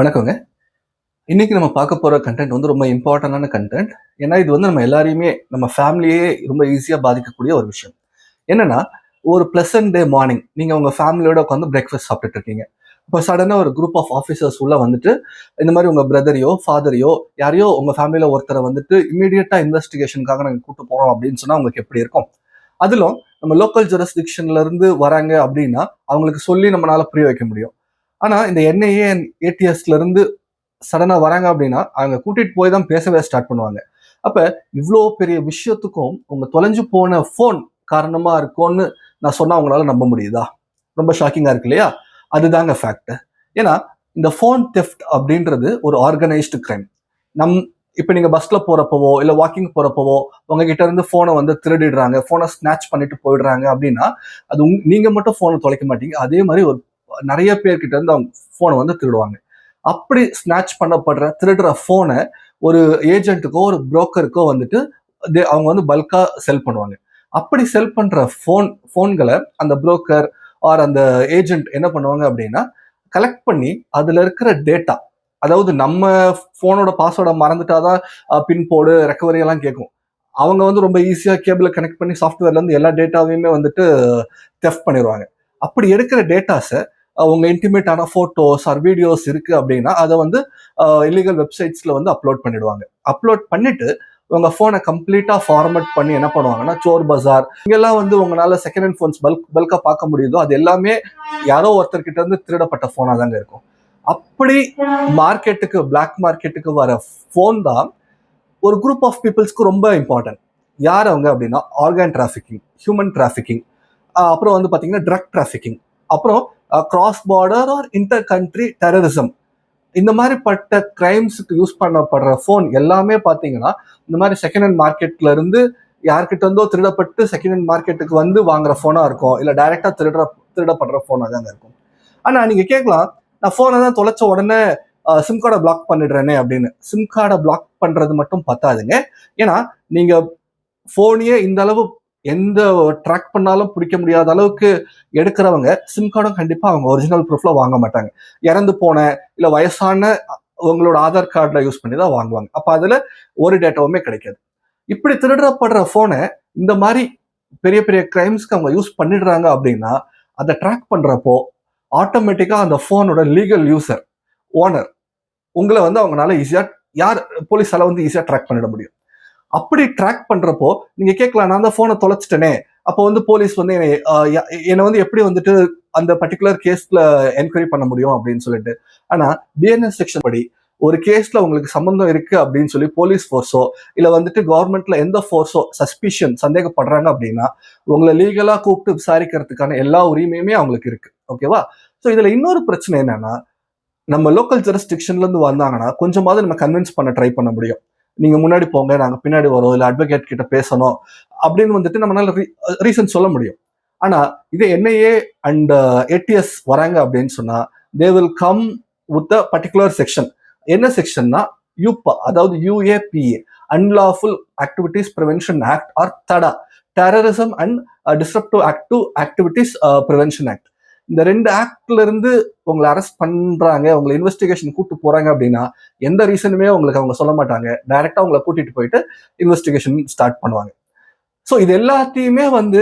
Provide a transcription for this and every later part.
வணக்கங்க. இன்னைக்கு நம்ம பார்க்க போற கன்டென்ட் வந்து ரொம்ப இம்பார்ட்டன்டான கன்டென்ட். ஏன்னா இது வந்து நம்ம எல்லாரையுமே, நம்ம ஃபேமிலியே ரொம்ப ஈஸியா பாதிக்கக்கூடிய ஒரு விஷயம். என்னன்னா, ஒரு பிளசன்ட் டே மார்னிங் நீங்க உங்க ஃபேமிலியோட உட்காந்து பிரேக்ஃபாஸ்ட் சாப்பிட்டுட்டு இருக்கீங்க. இப்போ சடனா ஒரு குரூப் ஆஃப் ஆஃபீசர்ஸ் உள்ள வந்துட்டு, இந்த மாதிரி உங்க பிரதரையோ, ஃபாதரையோ, யாரையோ உங்க ஃபேமிலியில ஒருத்தரை வந்துட்டு இம்மீடியட்டா இன்வெஸ்டிகேஷனுக்காக நாங்க கூட்டு போறோம் அப்படின்னு சொன்னா உங்களுக்கு எப்படி இருக்கும்? அதிலும் நம்ம லோக்கல் ஜூரிஸ்டிக்ஷன்ல இருந்து வராங்க அப்படின்னா, அவங்களுக்கு சொல்லி நம்மளால புரிய வைக்க முடியும். ஆனா இந்த என்ஐஏ அண்ட் ஏடிஎஸ்ல இருந்து சடனா வராங்க அப்படின்னா அவங்க கூட்டிட்டு போய் தான் பேசவே ஸ்டார்ட் பண்ணுவாங்க. அப்ப இவ்வளோ பெரிய விஷயத்துக்கும் உங்க தொலைஞ்சு போன ஃபோன் காரணமா இருக்கும்னு நான் சொன்னா உங்களால நம்ப முடியுதா? ரொம்ப ஷாக்கிங்கா இருக்கு இல்லையா? அதுதாங்க ஃபேக்ட். ஏன்னா இந்த ஃபோன் தெஃப்ட் அப்படின்றது ஒரு ஆர்கனைஸ்டு கிரைம். நம் இப்ப நீங்க பஸ்ல போறப்பவோ இல்ல வாக்கிங் போறப்பவோ உங்ககிட்ட இருந்து போனை வந்து திருடிடுறாங்க, போனை ஸ்நாச் பண்ணிட்டு போயிடுறாங்க அப்படின்னா அது நீங்க மட்டும் போனை தொலைக்க மாட்டீங்க. அதே மாதிரி ஒரு நிறைய பேர்கிட்ட இருந்து அவங்க போனை வந்து திருடுவாங்க. அப்படி ஸ்நாச் பண்ணப்படுற திருடுற போனை ஒரு ஏஜென்ட்டுக்கோ ஒரு புரோக்கருக்கோ வந்துட்டு அவங்க வந்து பல்கா செல் பண்ணுவாங்க. அப்படி செல் பண்ற போன்களை அந்த புரோக்கர் ஆர் அந்த ஏஜென்ட் என்ன பண்ணுவாங்க அப்படின்னா கலெக்ட் பண்ணி அதுல இருக்கிற டேட்டா, அதாவது நம்ம போனோட பாஸ்வேர்டை மறந்துட்டாதான் பின்போடு ரெக்கவரி எல்லாம் கேட்கும். அவங்க வந்து ரொம்ப ஈஸியா கேபிள கனெக்ட் பண்ணி சாஃப்ட்வேர்ல இருந்து எல்லா டேட்டாவையுமே வந்துட்டு தெஃப்ட் பண்ணிடுவாங்க. அப்படி எடுக்கிற டேட்டாஸை உங்க இன்டிமேட்டான போட்டோஸ் ஆர் வீடியோஸ் இருக்கு அப்படின்னா அதை வந்து இல்லீகல் வெப்சைட்ஸ்ல வந்து அப்லோட் பண்ணிடுவாங்க. அப்லோட் பண்ணிட்டு உங்க போனை கம்ப்ளீட்டா ஃபார்மேட் பண்ணி என்ன பண்ணுவாங்கன்னா சோர் பஜார் இங்கெல்லாம் வந்து உங்களால செகண்ட் ஹேண்ட் போன்ஸ் பல்கா பார்க்க முடியுதோ அது எல்லாமே யாரோ ஒருத்தர்கிட்ட இருந்து திருடப்பட்ட போனா தாங்க இருக்கும். அப்படி மார்க்கெட்டுக்கு பிளாக் மார்க்கெட்டுக்கு வர போன் தான் ஒரு குரூப் ஆஃப் பீப்புள்ஸ்க்கு ரொம்ப இம்பார்ட்டன்ட். யார் அவங்க அப்படின்னா ஆர்கான் டிராஃபிக்கிங், ஹியூமன் டிராஃபிக்கிங், அப்புறம் வந்து பாத்தீங்கன்னா ட்ரக் டிராஃபிக்கிங், அப்புறம் cross border or inter country terrorism. இந்த மாதிரி பட்ட கிரைம்ஸுக்கு யூஸ் பண்ணப்படுற போன் எல்லாமே பாத்தீங்கன்னா இந்த மாதிரி செகண்ட் ஹேண்ட் மார்க்கெட்ல இருந்து யார்கிட்ட இருந்தோ திருடப்பட்டு செகண்ட் ஹேண்ட் மார்க்கெட்டுக்கு வந்து வாங்குற போனா இருக்கும், இல்ல டைரக்டா திருடப்படுற போனா தாங்க இருக்கும். ஆனா நீங்க கேட்கலாம், நான் போனை தான் தொலைச்ச உடனே சிம் கார்டை பிளாக் பண்ணிடுறேனே அப்படின்னு. சிம் கார்டை பிளாக் பண்றது மட்டும் பத்தாதுங்க. ஏன்னா நீங்க போனையே இந்த அளவு எந்த ட்ராக் பண்ணாலும் பிடிக்க முடியாத அளவுக்கு எடுக்கிறவங்க சிம் கார்டும் கண்டிப்பா அவங்க ஒரிஜினல் ப்ரூஃப்ல வாங்க மாட்டாங்க. இறந்து போன இல்ல வயசான உங்களோட ஆதார் கார்டுல யூஸ் பண்ணி தான் வாங்குவாங்க. அப்ப அதுல ஒரு டேட்டாவுமே கிடைக்காது. இப்படி திருடப்படுற போனை இந்த மாதிரி பெரிய பெரிய கிரைம்ஸ்க்கு அவங்க யூஸ் பண்ணிடுறாங்க அப்படின்னா அதை ட்ராக் பண்றப்போ ஆட்டோமேட்டிக்கா அந்த போனோட லீகல் யூசர், ஓனர், உங்களை வந்து அவங்களால ஈஸியா யார் போலீஸால வந்து ஈஸியா ட்ராக் பண்ணிட முடியும். அப்படி ட்ராக் பண்றப்போ நீங்க கேட்கலாம், நான் தான் போனை தொலைச்சிட்டேனே, அப்போ வந்து போலீஸ் வந்து என்னை வந்து எப்படி வந்துட்டு அந்த பர்டிகுலர் கேஸ்ல என்கொயரி பண்ண முடியும் அப்படின்னு சொல்லிட்டு. ஆனா பிஎன்எஸ் செக்ஷன் படி ஒரு கேஸ்ல உங்களுக்கு சம்பந்தம் இருக்கு அப்படின்னு சொல்லி போலீஸ் ஃபோர்ஸோ இல்ல வந்துட்டு கவர்மெண்ட்ல எந்த ஃபோர்ஸோ சஸ்பிஷன் சந்தேகப்படுறாங்க அப்படின்னா உங்களை லீகலா கூப்பிட்டு விசாரிக்கிறதுக்கான எல்லா உரிமையுமே அவங்களுக்கு இருக்கு. ஓகேவா? ஸோ இதுல இன்னொரு பிரச்சனை என்னன்னா, நம்ம லோக்கல் ஜூரிஸ்டிக்ஷன்ல இருந்து வந்தாங்கன்னா கொஞ்சமாவது நம்ம கன்வின்ஸ் பண்ண ட்ரை பண்ண முடியும். நீங்க முன்னாடி போங்க, நாங்க பின்னாடி வரோம், இல்ல அட்வொகேட் கிட்ட பேசணும் அப்படின்னு வந்துட்டு நம்மளால ரீசன் சொல்ல முடியும். ஆனா இதே என்ஐஏ அண்ட் ஏடிஎஸ் வராங்க அப்படின்னு சொன்னா they will come with a particular section. என்ன செக்ஷன்னா யூபா, அதாவது UAPA, unlawful activities prevention act or Tada, terrorism and disruptive activities prevention act. இந்த ரெண்டு ஆக்ட்ல இருந்து உங்களை அரெஸ்ட் பண்றாங்க, உங்களை இன்வெஸ்டிகேஷன் கூட்டு போறாங்க அப்படின்னா எந்த ரீசனுமே உங்களுக்கு அவங்க சொல்ல மாட்டாங்க. டைரக்டா உங்களை கூட்டிட்டு போயிட்டு இன்வெஸ்டிகேஷன் ஸ்டார்ட் பண்ணுவாங்க. ஸோ இது எல்லாத்தையுமே வந்து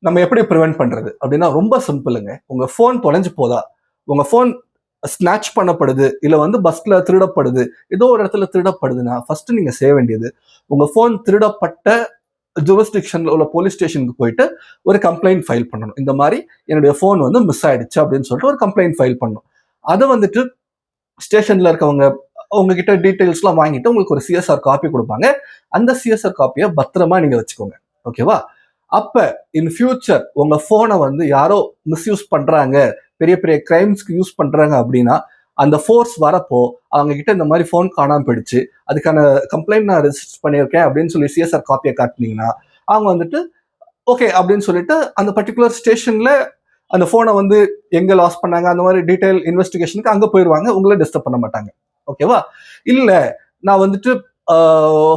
நம்ம எப்படி ப்ரிவென்ட் பண்றது அப்படின்னா ரொம்ப சிம்பிளுங்க. உங்க போன் தொலைஞ்சு போதா, உங்க போன் ஸ்நாச் பண்ணப்படுது, இல்ல வந்து பஸ்ல திருடப்படுது, ஏதோ ஒரு இடத்துல திருடப்படுதுன்னா ஃபர்ஸ்ட் நீங்க செய்ய வேண்டியது உங்க போன் திருடப்பட்ட ஜூரிஸ்டிக்ஷன்ல உள்ள போலீஸ் ஸ்டேஷனுக்கு போயிட்டு ஒரு கம்ப்ளைண்ட் ஃபைல் பண்ணணும். இந்த மாதிரி என்னுடைய போன் வந்து மிஸ் ஆயிடுச்சு அப்படின்னு சொல்லிட்டு ஒரு கம்ப்ளைண்ட் ஃபைல் பண்ணணும். அதை வந்துட்டு ஸ்டேஷன்ல இருக்கவங்க உங்ககிட்ட டீடைல்ஸ்லாம் வாங்கிட்டு உங்களுக்கு ஒரு சிஎஸ்ஆர் காப்பி கொடுப்பாங்க. அந்த சிஎஸ்ஆர் காப்பியை பத்திரமா நீங்க வச்சுக்கோங்க. ஓகேவா? அப்ப இன் ஃபியூச்சர் உங்க போனை வந்து யாரோ மிஸ்யூஸ் பண்றாங்க, பெரிய பெரிய கிரைம்ஸ்க்கு யூஸ் பண்றாங்க அப்படின்னா அந்த ஃபோர்ஸ் வரப்போ அவங்க கிட்ட இந்த மாதிரி போன் காணாம போயிடுச்சு, அதுக்கான கம்ப்ளைண்ட் நான் ரெஜிஸ்டர் பண்ணியிருக்கேன் அப்படின்னு சொல்லி சிஎஸ்ஆர் காப்பியை காட்டினீங்கன்னா அவங்க வந்துட்டு ஓகே அப்படின்னு சொல்லிட்டு அந்த பர்டிகுலர் ஸ்டேஷன்ல அந்த போனை வந்து எங்க லாஸ் பண்ணாங்க அந்த மாதிரி டீடைல் இன்வெஸ்டிகேஷனுக்கு அங்க போயிடுவாங்க, உங்களை டிஸ்டர்ப் பண்ண மாட்டாங்க. ஓகேவா? இல்ல நான் வந்துட்டு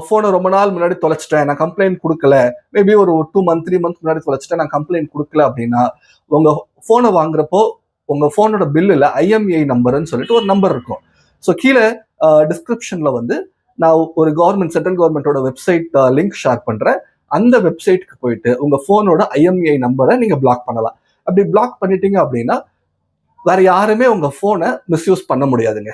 போனை ரொம்ப நாள் முன்னாடி தொலைச்சிட்டேன், நான் கம்ப்ளைண்ட் கொடுக்கல, மேபி ஒரு 2 மந்த் 3 மந்த் முன்னாடி தொலைச்சிட்டேன், நான் கம்ப்ளைண்ட் கொடுக்கல அப்படின்னா உங்க போனை வாங்குறப்போ உங்க போனோட பில்லுல IMEI நம்பர்னு சொல்லிட்டு ஒரு நம்பர் இருக்கும். ஸோ கீழே டிஸ்கிரிப்ஷன்ல வந்து நான் ஒரு சென்ட்ரல் கவர்மெண்டோட வெப்சைட் லிங்க் ஷேர் பண்றேன். அந்த வெப்சைட்க்கு போயிட்டு உங்க போனோட IMEI நம்பரை நீங்க பிளாக் பண்ணலாம். அப்படி பிளாக் பண்ணிட்டீங்க அப்படின்னா வேற யாருமே உங்க போனை மிஸ்யூஸ் பண்ண முடியாதுங்க.